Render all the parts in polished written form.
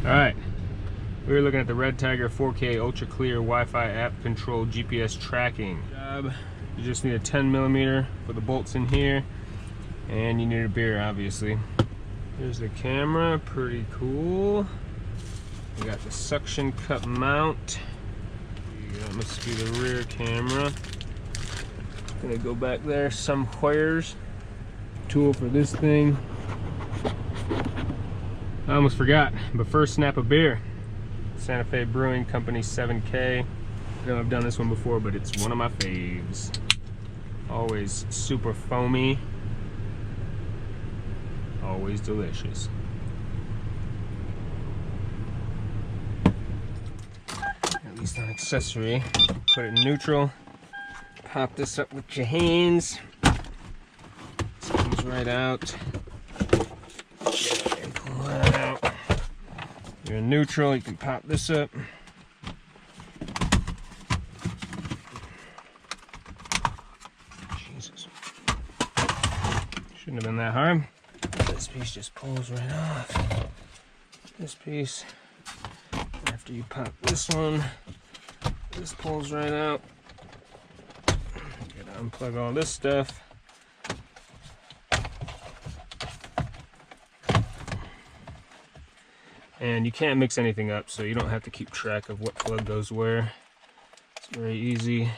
Alright, we were looking at the RedTiger 4K Ultra Clear Wi-Fi app controlled GPS tracking. You just need a 10mm for the bolts in here, and you need a beer, obviously. Here's the camera, pretty cool. We got the suction cup mount. That must be the rear camera. Gonna go back there somewheres. Tool for this thing. I almost forgot, but first snap a beer. Santa Fe Brewing Company 7K. I know I've done this one before, but it's one of my faves. Always super foamy. Always delicious. At least an accessory. Put it in neutral. Pop this up with your hands. This comes right out. And pull that out. You're in neutral, you can pop this up. Jesus. Shouldn't have been that hard. This piece just pulls right off. This piece, after you pop this one, this pulls right out. Gotta unplug all this stuff. And you can't mix anything up, so you don't have to keep track of what plug goes where. It's very easy.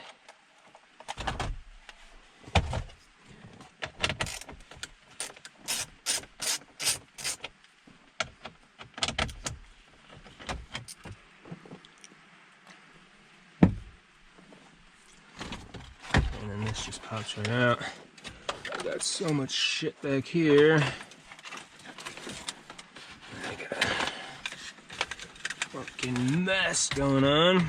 And then this just pops right out. I got so much shit back here. Fucking mess going on.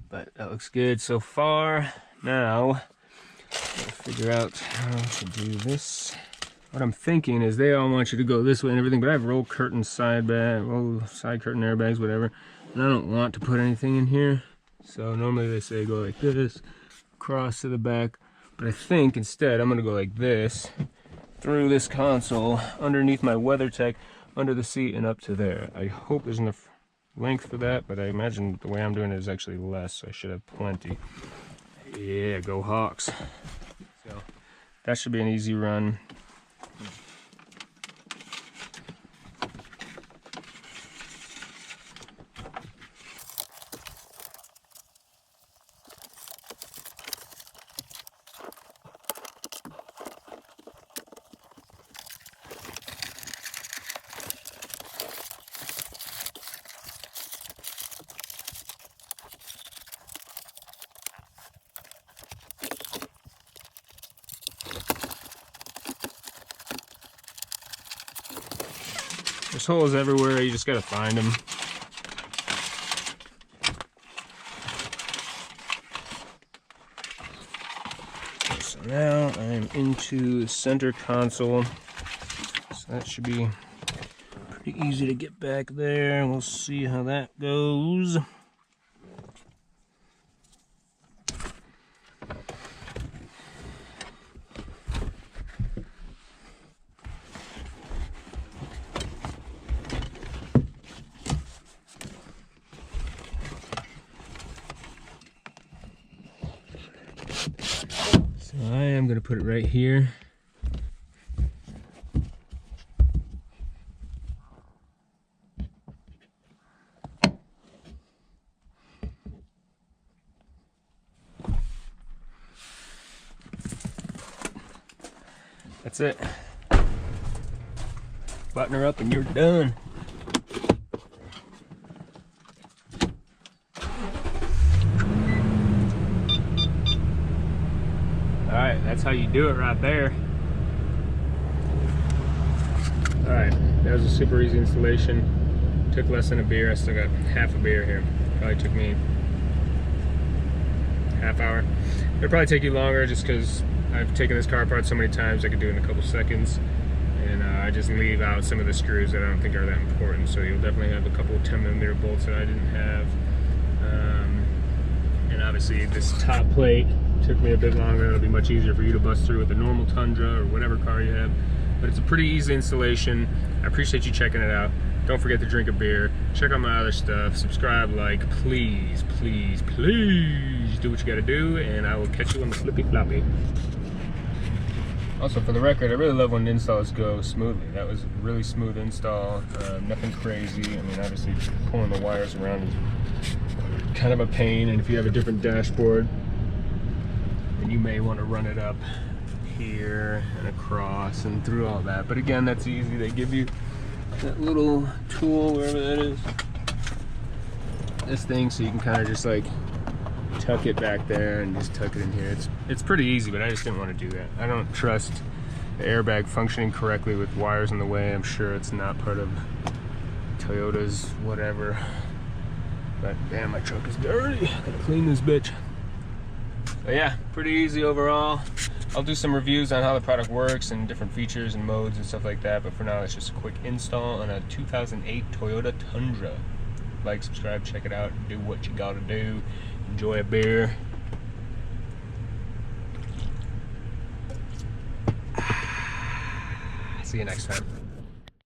But that looks good so far. Now, I'll figure out how to do this. What I'm thinking is they all want you to go this way and everything, but I have roll curtain side curtain airbags, whatever, and I don't want to put anything in here. So normally they say go like this, across to the back, but I think instead I'm gonna go like this, through this console, underneath my WeatherTech, under the seat and up to there. I hope there's enough length for that, but I imagine the way I'm doing it is actually less, so I should have plenty. Yeah, go Hawks. So that should be an easy run. There's holes everywhere, you just gotta find them. So now I'm into the center console. So that should be pretty easy to get back there. We'll see how that goes. I am going to put it right here. That's it. Button her up and you're done. Alright, that's how you do it right there. Alright, that was a super easy installation. Took less than a beer. I still got half a beer here. Probably took me half hour. It'll probably take you longer just because I've taken this car apart so many times I could do it in a couple seconds. and I just leave out some of the screws that I don't think are that important. So you'll definitely have a couple of 10mm bolts that I didn't have. And obviously this top plate took me a bit longer. It'll be much easier for you to bust through with a normal Tundra or whatever car you have. But it's a pretty easy installation. I appreciate you checking it out. Don't forget to drink a beer. Check out my other stuff. Subscribe, like, please, please, please do what you gotta do, and I will catch you on the flippy floppy. Also, for the record, I really love when installs go smoothly. That was a really smooth install, nothing crazy. I mean, obviously, pulling the wires around is kind of a pain, and if you have a different dashboard, then you may want to run it up here and across and through all that. But again, that's easy. They give you that little tool, wherever that is, this thing, so you can kind of just like tuck it back there and just tuck it in here. It's pretty easy, but I just didn't want to do that. I don't trust the airbag functioning correctly with wires in the way. I'm sure it's not part of Toyota's whatever. But damn, my truck is dirty. Gotta clean this bitch. But yeah, pretty easy overall. I'll do some reviews on how the product works and different features and modes and stuff like that. But for now, it's just a quick install on a 2008 Toyota Tundra. Like, subscribe, check it out, do what you gotta do. Enjoy a beer. See you next time.